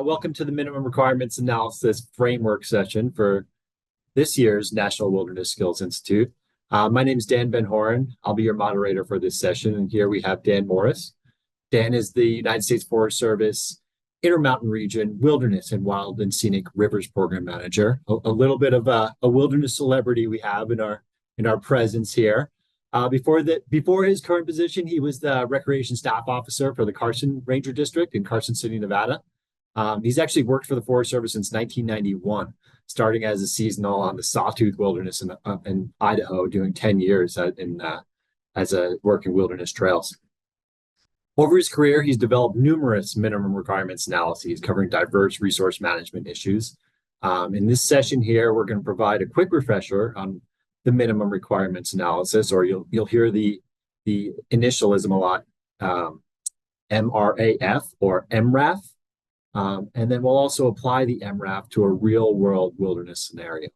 Welcome to the Minimum Requirements Analysis Framework session for this year's National Wilderness Skills Institute. My name is Dan Van Horen. I'll be your moderator for this session, and here we have Dan Morris. Dan is the United States Forest Service Intermountain Region Wilderness and Wild and Scenic Rivers Program Manager. A little bit of a wilderness celebrity we have in our presence here. Before his current position, he was the Recreation Staff Officer for the Carson Ranger District in Carson City, Nevada. He's actually worked for the Forest Service since 1991, starting as a seasonal on the Sawtooth Wilderness in Idaho, doing 10 years as a working wilderness trails. Over his career, he's developed numerous minimum requirements analyses covering diverse resource management issues. In this session here, we're going to provide a quick refresher on the minimum requirements analysis, or you'll hear the initialism a lot, MRAF or MRAF. And then we'll also apply the MRAF to a real-world wilderness scenario.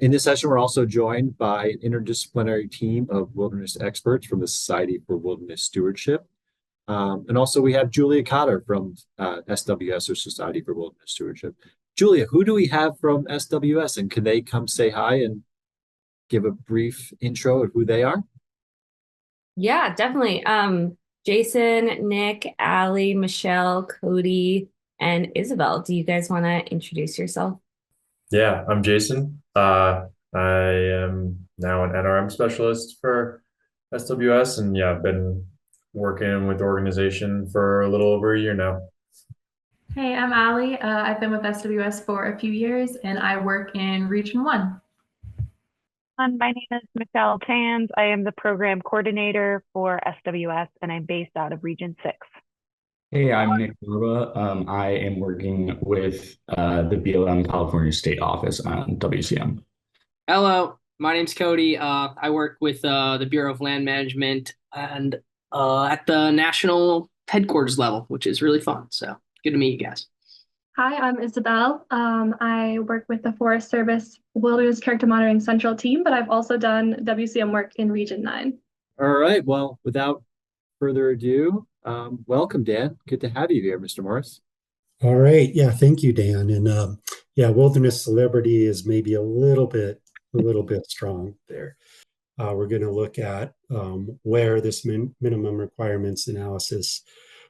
In this session, we're also joined by an interdisciplinary team of wilderness experts from the Society for Wilderness Stewardship. And also we have Julia Cotter from SWS, or Society for Wilderness Stewardship. Julia, who do we have from SWS, and can they come say hi and give a brief intro of who they are? Yeah, definitely. Jason, Nick, Allie, Michelle, Cody, and Isabel. Do you guys want to introduce yourself? Yeah, I'm Jason. I am now an NRM specialist for SWS, and yeah, I've been working with the organization for a little over a year now. Hey, I'm Allie. I've been with SWS for a few years, and I work in Region 1. My name is Michelle Tanz. I am the program coordinator for SWS, and I'm based out of Region 6. Hey, I'm Nick Barba. I am working with the BLM California State Office on WCM. Hello, my name's Cody. I work with the Bureau of Land Management and at the national headquarters level, which is really fun. So good to meet you guys. Hi, I'm Isabel. I work with the Forest Service Wilderness Character Monitoring Central team, but I've also done WCM work in Region 9. All right. Well, without further ado, welcome, Dan. Good to have you here, Mr. Morris. All right. Yeah, thank you, Dan. And yeah, wilderness celebrity is maybe a little bit strong there. We're going to look at where this minimum requirements analysis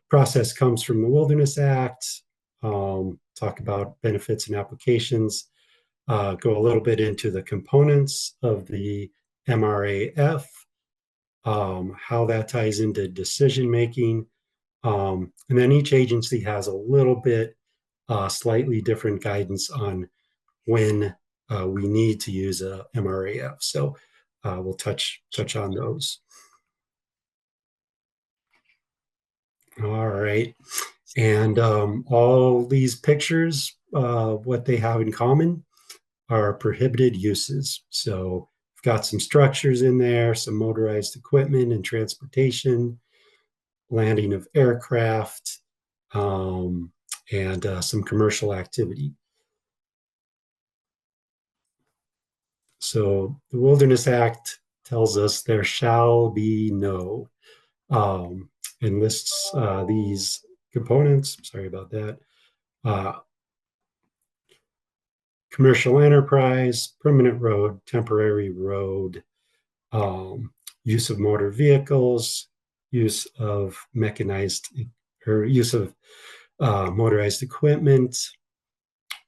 process comes from the Wilderness Act. Talk about benefits and applications, go a little bit into the components of the MRAF, how that ties into decision making, and then each agency has a little bit slightly different guidance on when we need to use a MRAF. So we'll touch on those. All right. And all these pictures, what they have in common are prohibited uses. So we've got some structures in there, some motorized equipment and transportation, landing of aircraft, and some commercial activity. So the Wilderness Act tells us there shall be no, and lists these components, sorry about that, commercial enterprise, permanent road, temporary road, use of motor vehicles, use of mechanized or use of motorized equipment,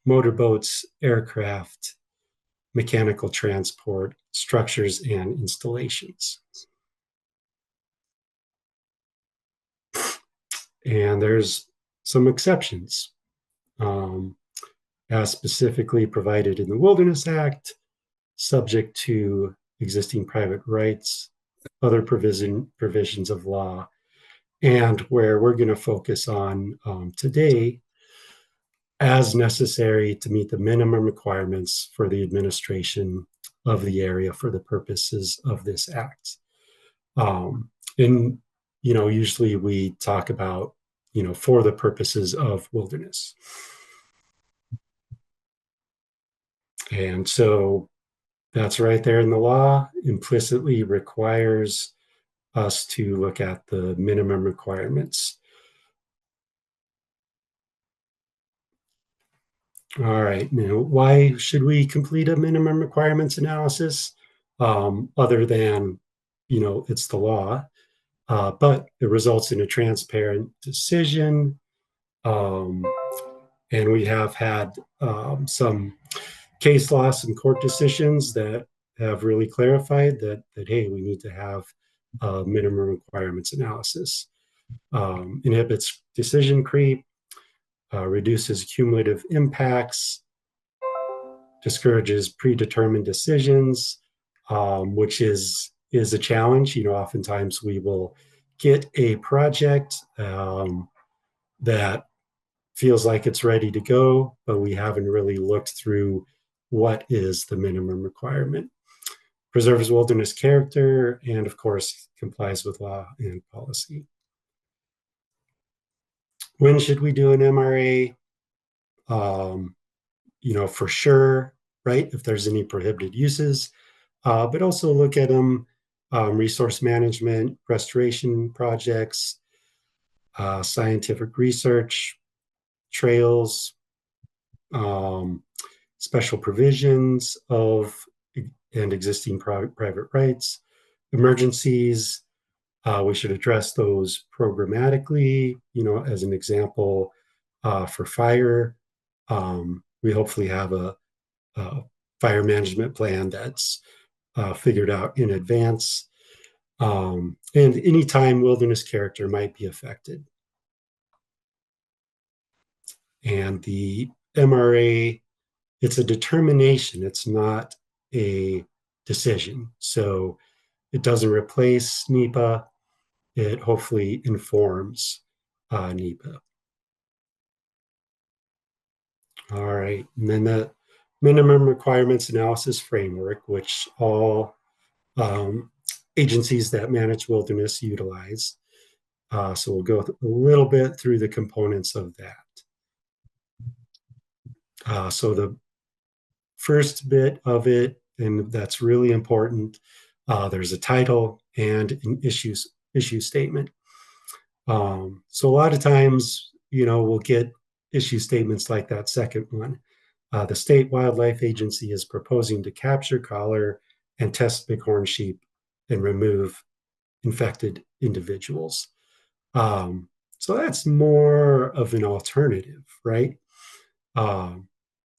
motorboats, aircraft, mechanical transport, structures, and installations. And there's some exceptions, as specifically provided in the Wilderness Act, subject to existing private rights, other provisions of law, and where we're going to focus on today, as necessary to meet the minimum requirements for the administration of the area for the purposes of this act. Usually we talk about, for the purposes of wilderness. And so that's right there in the law, implicitly requires us to look at the minimum requirements. All right. Now, why should we complete a minimum requirements analysis? Other than, it's the law, but it results in a transparent decision. And we have had some case law, some court decisions that have really clarified that hey, we need to have a minimum requirements analysis. Inhibits decision creep, reduces cumulative impacts, discourages predetermined decisions, which is a challenge. Oftentimes we will get a project that feels like it's ready to go, but we haven't really looked through what is the minimum requirement. Preserves wilderness character, and of course, complies with law and policy. When should we do an MRA? For sure, right? If there's any prohibited uses, but also look at them, resource management, restoration projects, scientific research, trails, special provisions of and existing private rights, emergencies. We should address those programmatically. As an example, for fire, we hopefully have a fire management plan that's figured out in advance. And anytime wilderness character might be affected. And the MRA, it's a determination, it's not a decision. So it doesn't replace NEPA, it hopefully informs NEPA. All right, and then the minimum requirements analysis framework, which all agencies that manage wilderness utilize. So we'll go a little bit through the components of that. So the first bit of it, and that's really important, there's a title and an issue statement. So a lot of times, we'll get issue statements like that second one. The State Wildlife Agency is proposing to capture, collar, and test bighorn sheep and remove infected individuals. So that's more of an alternative, right?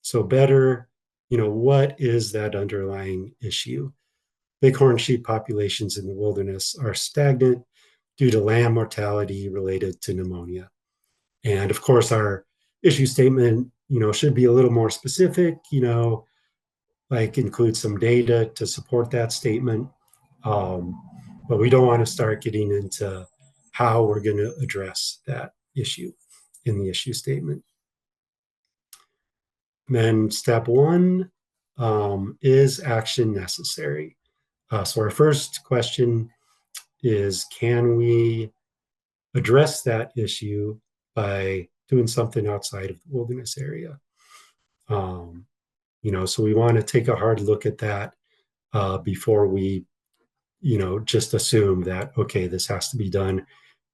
So better, what is that underlying issue? Bighorn sheep populations in the wilderness are stagnant due to lamb mortality related to pneumonia. And of course, our issue statement, should be a little more specific, like include some data to support that statement. But we don't want to start getting into how we're going to address that issue in the issue statement. Then step one, is action necessary? So our first question is, can we address that issue by doing something outside of the wilderness area? So we want to take a hard look at that before we, just assume that, okay, this has to be done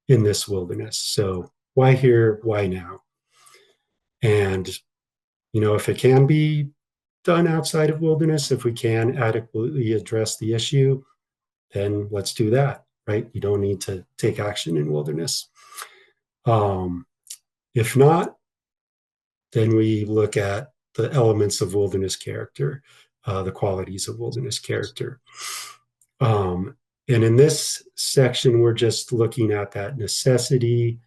in this wilderness. So why here, why now? And, if it can be done outside of wilderness, if we can adequately address the issue, then let's do that, right? You don't need to take action in wilderness. If not, then we look at the elements of wilderness character, the qualities of wilderness character. And in this section, we're just looking at that necessity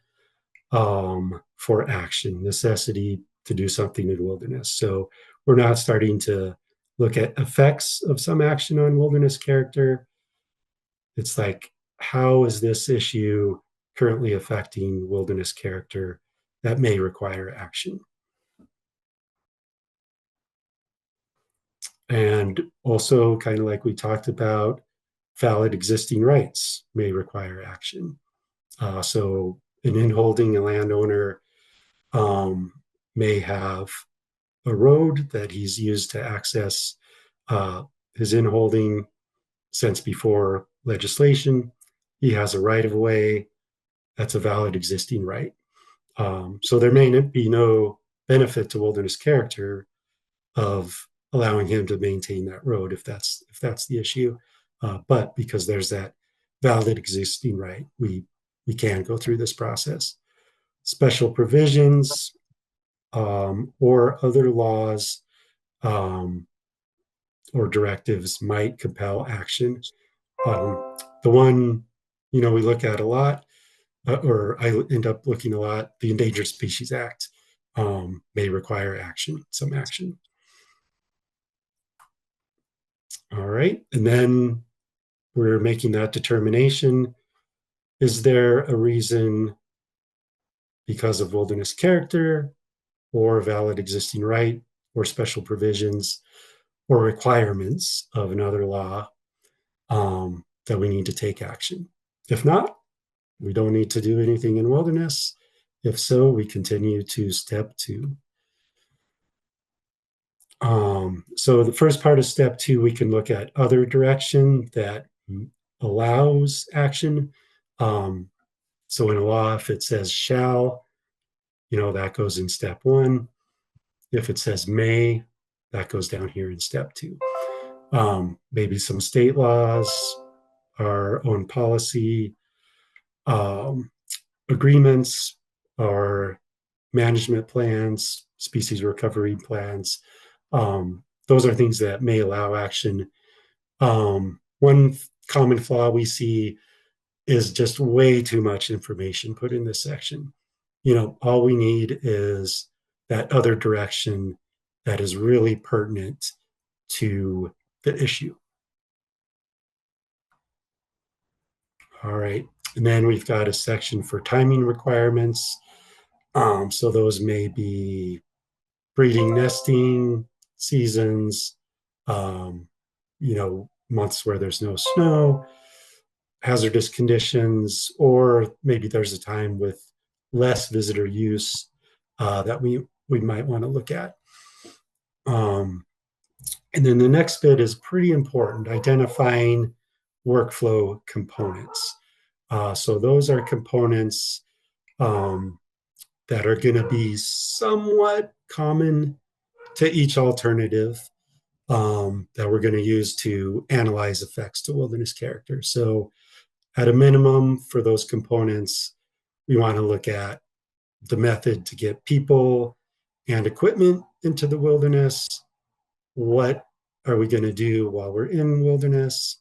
for action, necessity to do something in wilderness. So we're not starting to look at effects of some action on wilderness character. It's like, how is this issue currently affecting wilderness character that may require action? And also, kind of like we talked about, valid existing rights may require action. So an inholding, a landowner may have a road that he's used to access his inholding since before legislation. He has a right of way. That's a valid existing right. So there may be no benefit to wilderness character of allowing him to maintain that road if that's the issue. But because there's that valid existing right, we can go through this process. Special provisions or other laws or directives might compel action. The one we look at a lot, or I end up looking a lot, the Endangered Species Act may require some action. All right, and then we're making that determination. Is there a reason because of wilderness character or valid existing right or special provisions or requirements of another law that we need to take action? If not, we don't need to do anything in wilderness. If so, we continue to step 2. So the first part of step 2, we can look at other direction that allows action. So in a law, if it says shall, that goes in step 1. If it says may, that goes down here in step 2. Maybe some state laws, our own policy, agreements, our management plans, species recovery plans. Those are things that may allow action. One common flaw we see is just way too much information put in this section. All we need is that other direction that is really pertinent to the issue. All right, and then we've got a section for timing requirements. So those may be breeding, nesting seasons, months where there's no snow, hazardous conditions, or maybe there's a time with less visitor use that we might want to look at. And then the next bit is pretty important, identifying workflow components. So those are components that are going to be somewhat common to each alternative that we're going to use to analyze effects to wilderness character. So at a minimum for those components, we want to look at the method to get people and equipment into the wilderness. What are we going to do while we're in wilderness?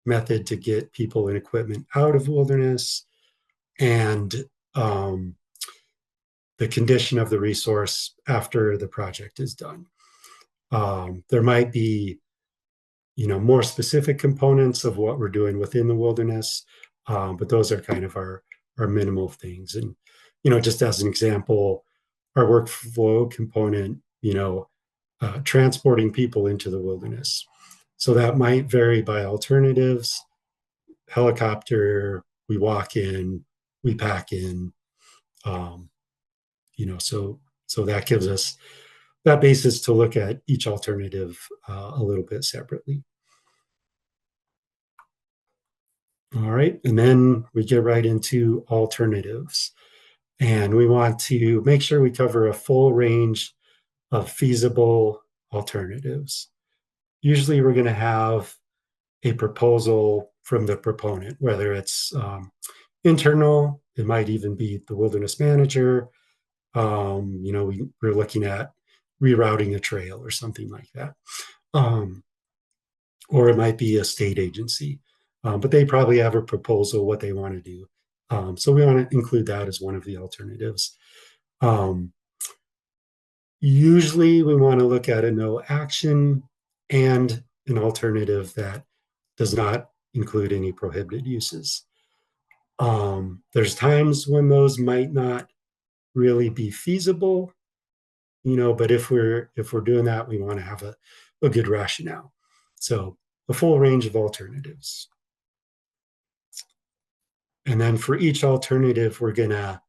Method to get people and equipment out of wilderness, and the condition of the resource after the project is done. There might be, more specific components of what we're doing within the wilderness, but those are kind of our minimal things. And, just as an example, our workflow component, transporting people into the wilderness. So that might vary by alternatives. Helicopter, we walk in, we pack in, so that gives us that basis to look at each alternative a little bit separately. All right, and then we get right into alternatives. And we want to make sure we cover a full range of feasible alternatives. Usually we're going to have a proposal from the proponent, whether it's internal, it might even be the wilderness manager. We're looking at rerouting a trail or something like that. Or it might be a state agency, but they probably have a proposal what they want to do. So we want to include that as one of the alternatives. Usually we want to look at a no action and an alternative that does not include any prohibited uses. There's times when those might not really be feasible, but if we're doing that, we want to have a good rationale. So a full range of alternatives. And then for each alternative, we're going to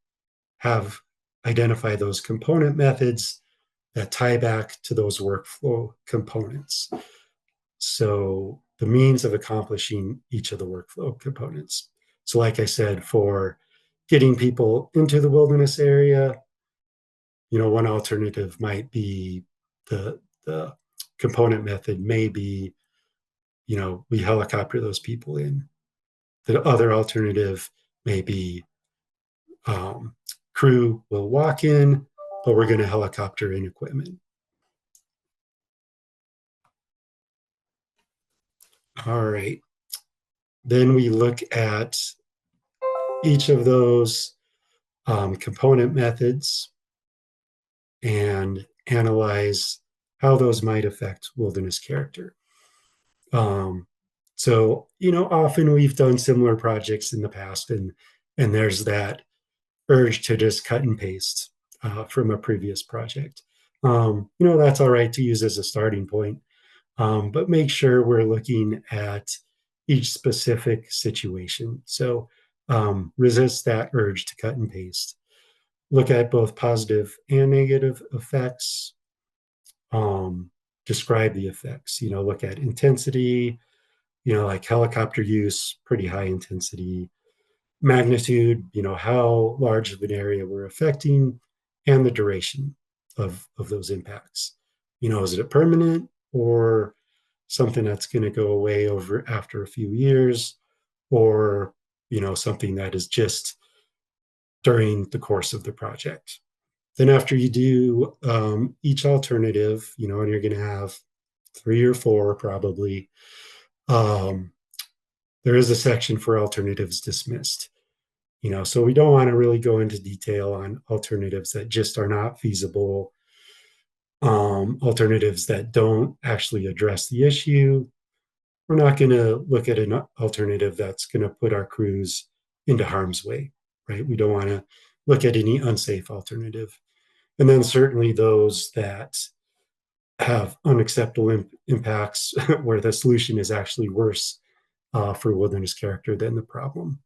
identify those component methods that tie back to those workflow components. So the means of accomplishing each of the workflow components. So like I said, for getting people into the wilderness area, one alternative might be the component method may be, we helicopter those people in. The other alternative may be crew will walk in, but we're going to helicopter in equipment. All right. Then we look at each of those component methods and analyze how those might affect wilderness character. So, often we've done similar projects in the past, and there's that urge to just cut and paste from a previous project. That's all right to use as a starting point, but make sure we're looking at each specific situation. So resist that urge to cut and paste. Look at both positive and negative effects. Describe the effects, look at intensity, like helicopter use, pretty high intensity, magnitude, how large of an area we're affecting, and the duration of those impacts. Is it permanent or something that's going to go away over after a few years, or, something that is just during the course of the project. Then after you do each alternative, and you're going to have 3 or 4 probably, there is a section for alternatives dismissed. So we don't want to really go into detail on alternatives that just are not feasible, alternatives that don't actually address the issue. We're not going to look at an alternative that's going to put our crews into harm's way, right? We don't want to look at any unsafe alternative. And then certainly those that have unacceptable impacts where the solution is actually worse for wilderness character than the problem.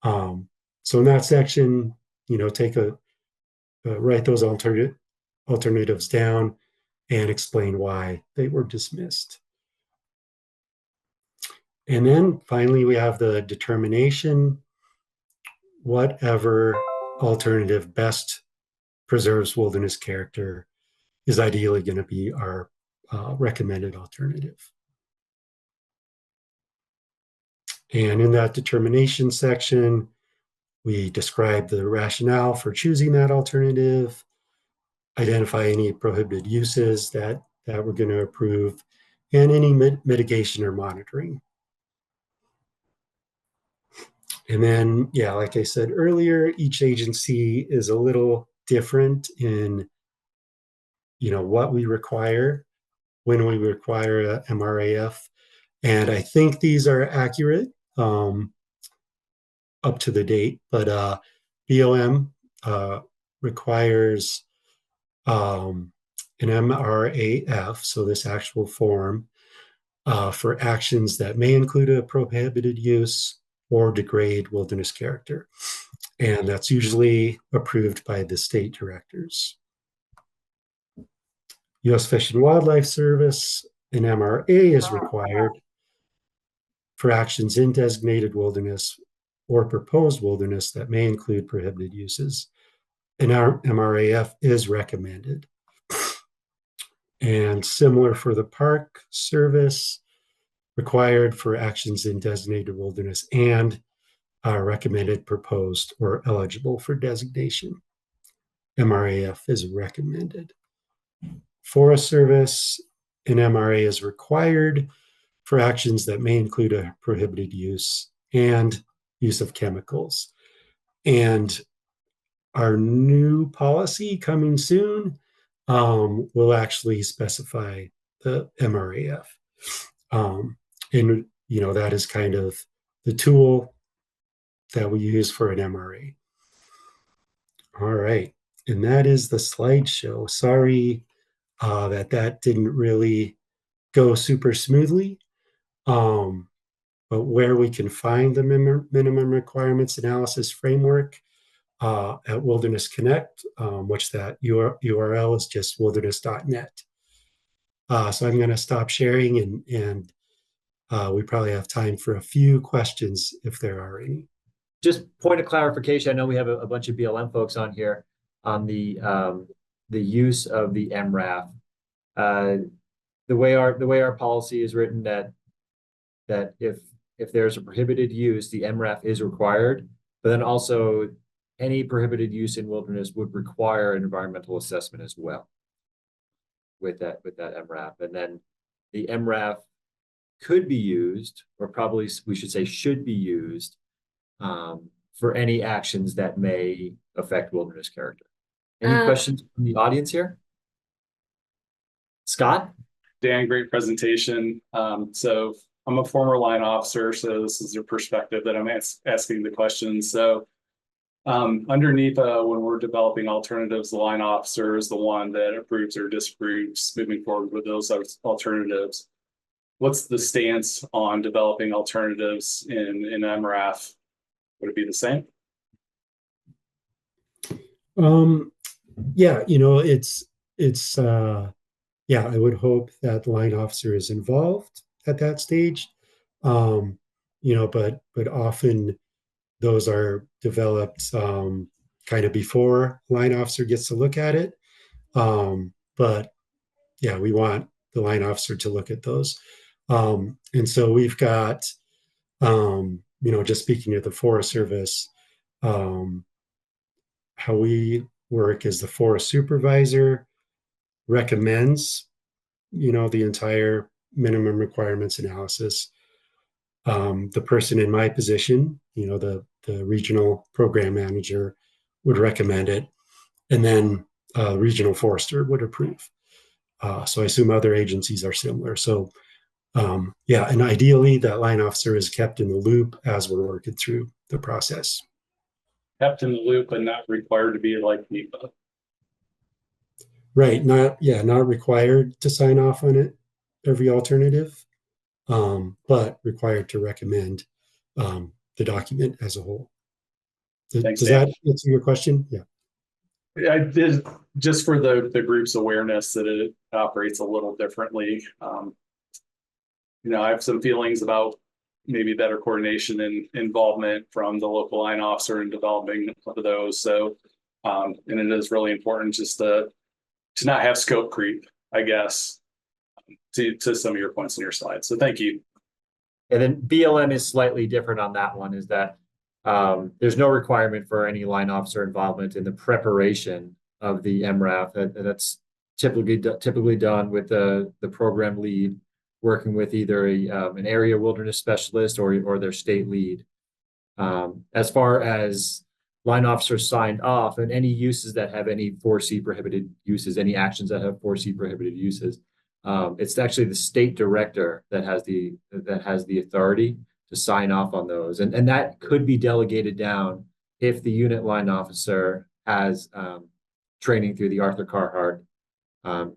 So in that section, write those alternatives down and explain why they were dismissed. And then finally, we have the determination. Whatever alternative best preserves wilderness character is ideally going to be our recommended alternative. And in that determination section, we describe the rationale for choosing that alternative, identify any prohibited uses that we're going to approve, and any mitigation or monitoring. And then, like I said earlier, each agency is a little different in, what we require when we require a MRAF. And I think these are accurate up to the date, but BOM requires an MRAF, so this actual form, for actions that may include a prohibited use or degrade wilderness character. And that's usually approved by the state directors. U.S. Fish and Wildlife Service, an MRA is required for actions in designated wilderness or proposed wilderness that may include prohibited uses. An MRAF is recommended. And similar for the Park Service, required for actions in designated wilderness and recommended, proposed, or eligible for designation. MRAF is recommended. Forest Service, an MRA is required for actions that may include a prohibited use and use of chemicals. And our new policy coming soon will actually specify the MRAF. And, that is kind of the tool that we use for an MRA. All right. And that is the slideshow. Sorry that didn't really go super smoothly. But where we can find the minimum requirements analysis framework at Wilderness Connect, which that URL is just wilderness.net. So I'm going to stop sharing and we probably have time for a few questions if there are any. Just point of clarification, I know we have a bunch of BLM folks on here. On the the use of the MRAF. The way our policy is written, that if there's a prohibited use, the MRAF is required, but then also any prohibited use in wilderness would require an environmental assessment as well with that MRAF. And then the MRAF could be used, or probably we should say should be used, for any actions that may affect wilderness character. Any questions from the audience here? Scott? Dan, great presentation. So I'm a former line officer, so this is the perspective that I'm asking the questions. So underneath, when we're developing alternatives, the line officer is the one that approves or disapproves moving forward with those alternatives. What's the stance on developing alternatives in MRAF? Would it be the same? Yeah, yeah, I would hope that the line officer is involved at that stage. But often those are developed kind of before line officer gets to look at it. But yeah, we want the line officer to look at those. And so we've got, just speaking to the Forest Service, how we work is the forest supervisor recommends, the entire minimum requirements analysis. The person in my position, the regional program manager would recommend it, and then regional forester would approve. So I assume other agencies are similar. So yeah, and ideally that line officer is kept in the loop as we're working through the process. Kept in the loop and not required to be like NEPA. Right, not required to sign off on it, every alternative, but required to recommend the document as a whole. Thanks, does Dan. that answer your question? Yeah. I did, just for the group's awareness that it operates a little differently. I have some feelings about maybe better coordination and involvement from the local line officer in developing of those. So, and it is really important just to not have scope creep, I guess, to some of your points in your slides. So thank you. And then BLM is slightly different on that one, is that there's no requirement for any line officer involvement in the preparation of the MRAF. That's typically done with the program lead, working with either an area wilderness specialist or their state lead. As far as line officers signed off, and any uses that have any 4C prohibited uses, any actions that have 4C prohibited uses, it's actually the state director that has the authority to sign off on those, and that could be delegated down if the unit line officer has training through the Arthur Carhart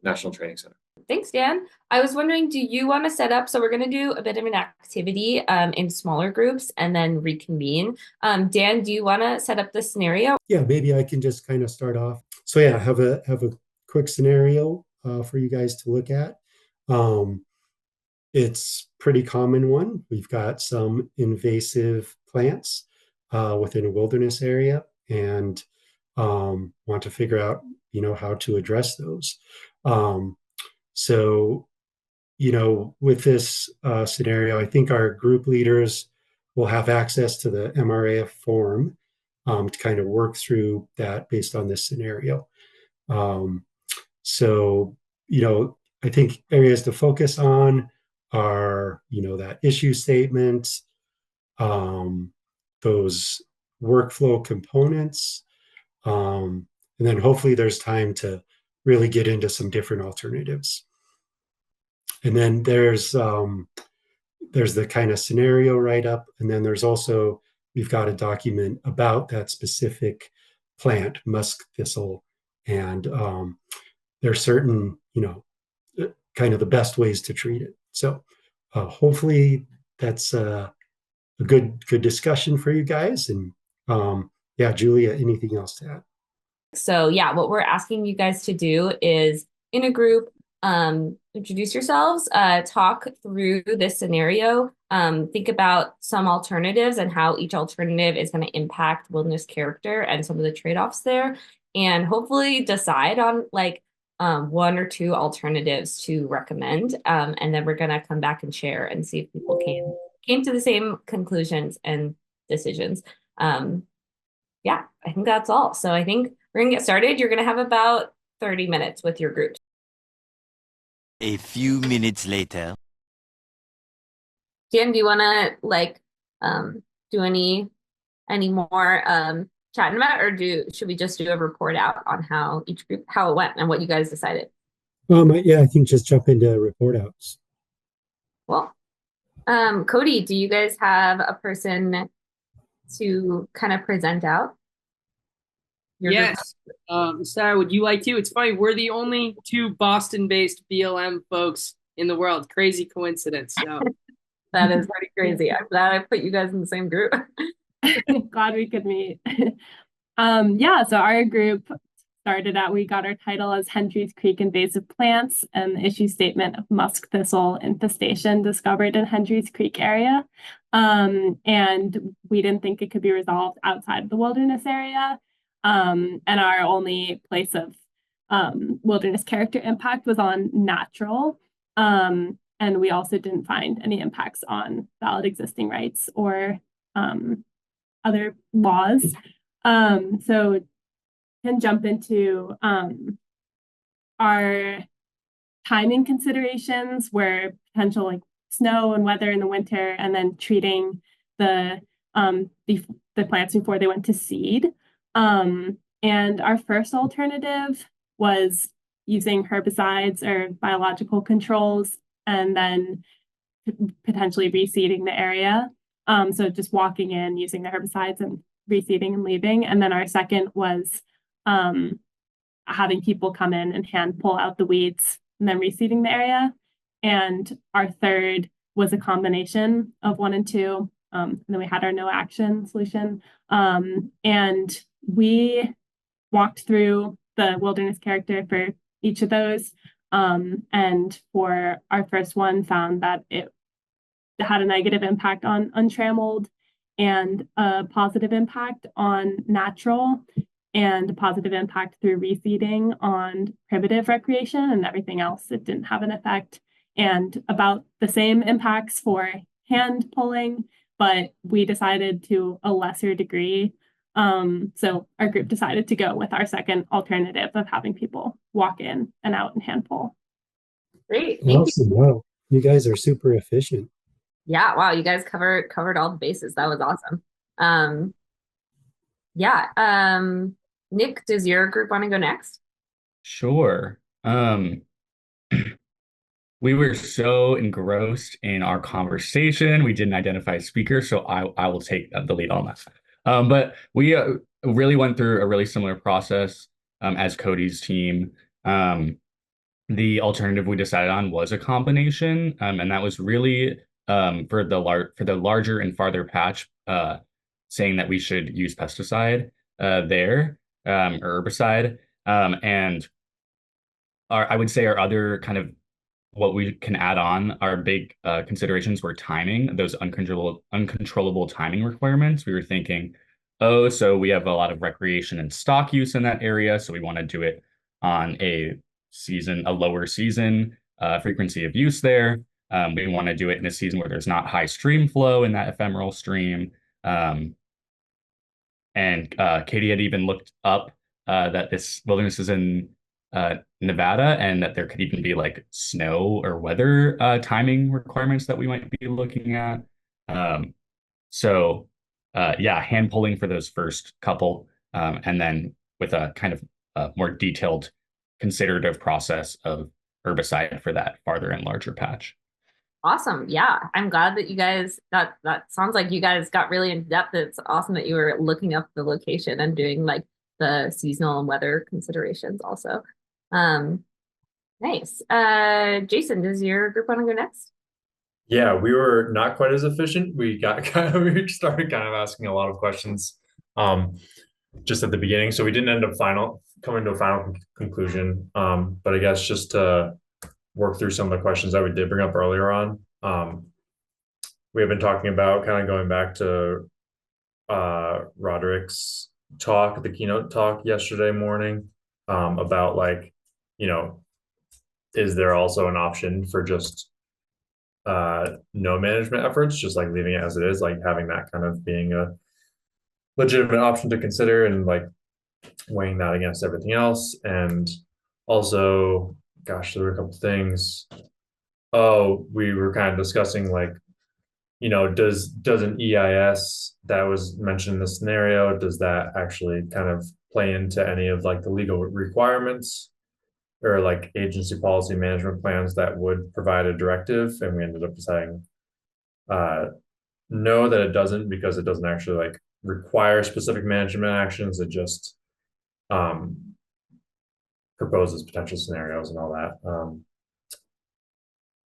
National Training Center. Thanks, Dan. I was wondering, do you want to set up, so we're going to do a bit of an activity in smaller groups and then reconvene. Dan, do you want to set up the scenario? Yeah, maybe I can just kind of start off. So yeah, have a quick scenario for you guys to look at. It's pretty common one. We've got some invasive plants within a wilderness area, and want to figure out, how to address those. So, with this scenario, I think our group leaders will have access to the MRAF form to kind of work through that based on this scenario. So, I think areas to focus on are, that issue statement, those workflow components, and then hopefully there's time to really get into some different alternatives. And then there's the kind of scenario write-up, and then there's also, we've got a document about that specific plant, musk thistle, and there's certain, kind of the best ways to treat it. So hopefully that's a good discussion for you guys. And yeah, Julia, anything else to add? So yeah, what we're asking you guys to do is, in a group, introduce yourselves, talk through this scenario, think about some alternatives and how each alternative is going to impact wilderness character and some of the trade-offs there. and hopefully decide on like one or two alternatives to recommend. And then we're gonna come back and share and see if people came to the same conclusions and decisions. Yeah, I think that's all. So I think we're gonna get started. You're gonna have about 30 minutes with your group. A few minutes later. Jan, do you wanna like do any more chatting about, or should we just do a report out on how each group, how it went and what you guys decided? Yeah, I think just jump into report outs. Well, Cody, do you guys have a person to kind of present out? Yes. Sarah, would you like to? It's funny, we're the only two Boston-based BLM folks in the world. Crazy coincidence. So that is pretty crazy. I'm glad I put you guys in the same group. Glad we could meet. Yeah, so our group started out, we got our title as Hendry's Creek Invasive Plants and the issue statement of musk thistle infestation discovered in Hendry's Creek area. And we didn't think it could be resolved outside of the wilderness area. And our only place of wilderness character impact was on natural. And we also didn't find any impacts on valid existing rights or other laws. So can jump into our timing considerations where potential like snow and weather in the winter, and then treating the plants before they went to seed. And our first alternative was using herbicides or biological controls and then potentially reseeding the area. So just walking in, using the herbicides and reseeding and leaving. And then our second was having people come in and hand pull out the weeds and then reseeding the area. And our third was a combination of 1 and 2. And then we had our no action solution. And we walked through the wilderness character for each of those. And for our first one, found that it had a negative impact on untrammeled and a positive impact on natural, and a positive impact through reseeding on primitive recreation, and everything else it didn't have an effect. And about the same impacts for hand pulling, but we decided to a lesser degree. So our group decided to go with our second alternative of having people walk in and out and hand pull. Great, thank Awesome. you. Wow, you guys are super efficient. Yeah, wow, you guys covered all the bases. That was awesome. Yeah, Nick, does your group want to go next? Sure. We were so engrossed in our conversation, we didn't identify a speaker, so I will take the lead on that. But we really went through a really similar process as Cody's team. The alternative we decided on was a combination, and that was really for the larger and farther patch, saying that we should use pesticide there, or herbicide, and I would say our other kind of what we can add on, our big considerations were timing, those uncontrollable timing requirements. We were thinking, so we have a lot of recreation and stock use in that area, so we want to do it on a lower season frequency of use there. We want to do it in a season where there's not high stream flow in that ephemeral stream. And Katie had even looked up that this wilderness is in Nevada, and that there could even be like snow or weather timing requirements that we might be looking at. Yeah, hand pulling for those first couple, and then with a kind of more detailed considerative process of herbicide for that farther and larger patch. Awesome. Yeah, I'm glad that you guys that sounds like you guys got really in depth. It's awesome that you were looking up the location and doing like the seasonal and weather considerations also. Nice. Jason, does your group want to go next? Yeah, we were not quite as efficient. We started kind of asking a lot of questions just at the beginning, so we didn't end up coming to a final conclusion. But I guess just to work through some of the questions that we did bring up earlier on, we have been talking about kind of going back to Roderick's talk, the keynote talk yesterday morning, about like, is there also an option for just no management efforts, just like leaving it as it is, like having that kind of being a legitimate option to consider, and like weighing that against everything else. And also, gosh, there were a couple things. Oh, we were kind of discussing like, does an EIS that was mentioned in the scenario, does that actually kind of play into any of like the legal requirements or like agency policy management plans that would provide a directive? And we ended up deciding no, that it doesn't, because it doesn't actually like require specific management actions. It just proposes potential scenarios and all that.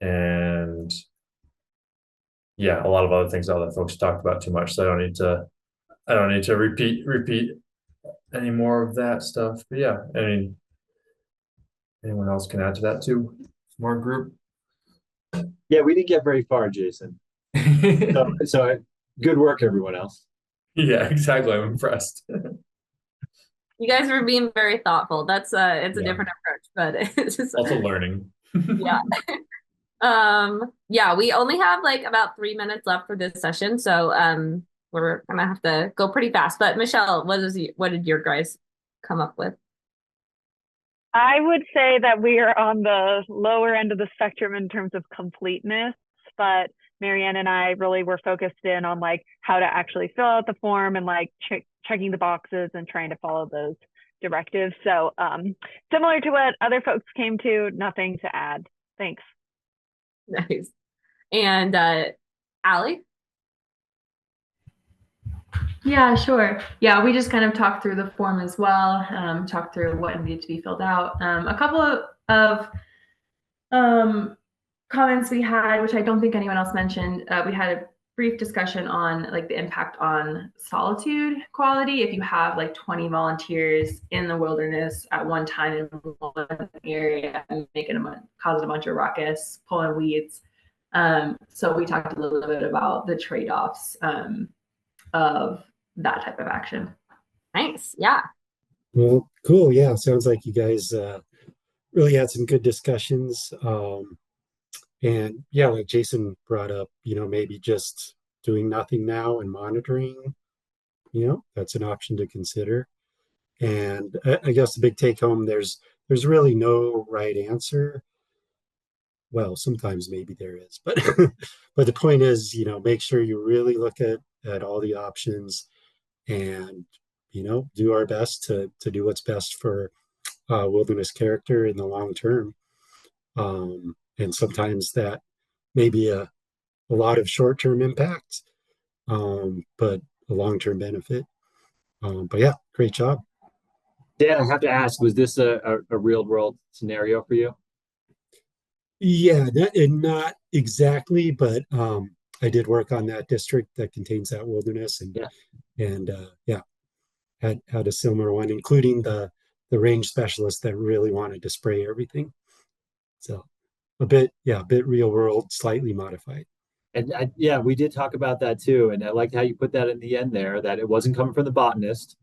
And yeah, a lot of other things that other folks talked about too much, so I don't need to repeat any more of that stuff. But yeah, I mean, anyone else can add to that too? More group. Yeah, we didn't get very far, Jason. So good work, everyone else. Yeah, exactly. I'm impressed. You guys were being very thoughtful. It's a different approach, but it's just Also learning. yeah. Yeah, we only have like about 3 minutes left for this session, so we're gonna have to go pretty fast. But Michelle, what did your guys come up with? I would say that we are on the lower end of the spectrum in terms of completeness, but Marianne and I really were focused in on like how to actually fill out the form and like checking the boxes and trying to follow those directives. So similar to what other folks came to, nothing to add. Thanks. Nice. And Allie? Yeah, sure. Yeah, we just kind of talked through the form as well, talked through what needed to be filled out. A couple of comments we had, which I don't think anyone else mentioned. We had a brief discussion on like the impact on solitude quality. If you have like 20 volunteers in the wilderness at one time in one area, causing a bunch of ruckus, pulling weeds. So we talked a little bit about the trade-offs of that type of action. Nice. Yeah. Well, cool. Yeah, sounds like you guys really had some good discussions. And yeah, like Jason brought up, maybe just doing nothing now and monitoring, that's an option to consider. And I guess the big take home, there's really no right answer. Well, sometimes maybe there is, but but the point is, make sure you really look at all the options and, do our best to do what's best for wilderness character in the long term. And sometimes that may be a lot of short-term impact, but a long-term benefit. But yeah, great job. Dan, I have to ask, was this a real world scenario for you? Yeah, not exactly, but I did work on that district that contains that wilderness, and had a similar one, including the range specialist that really wanted to spray everything. So a bit real world, slightly modified. And we did talk about that too. And I liked how you put that in the end there, that it wasn't coming from the botanist.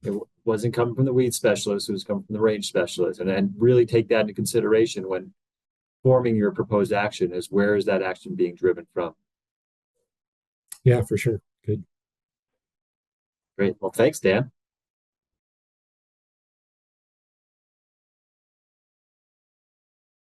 It wasn't coming from the weed specialist. It was coming from the range specialist. And really take that into consideration when forming your proposed action, is where is that action being driven from? Yeah, for sure. Good. Great. Well, thanks, Dan.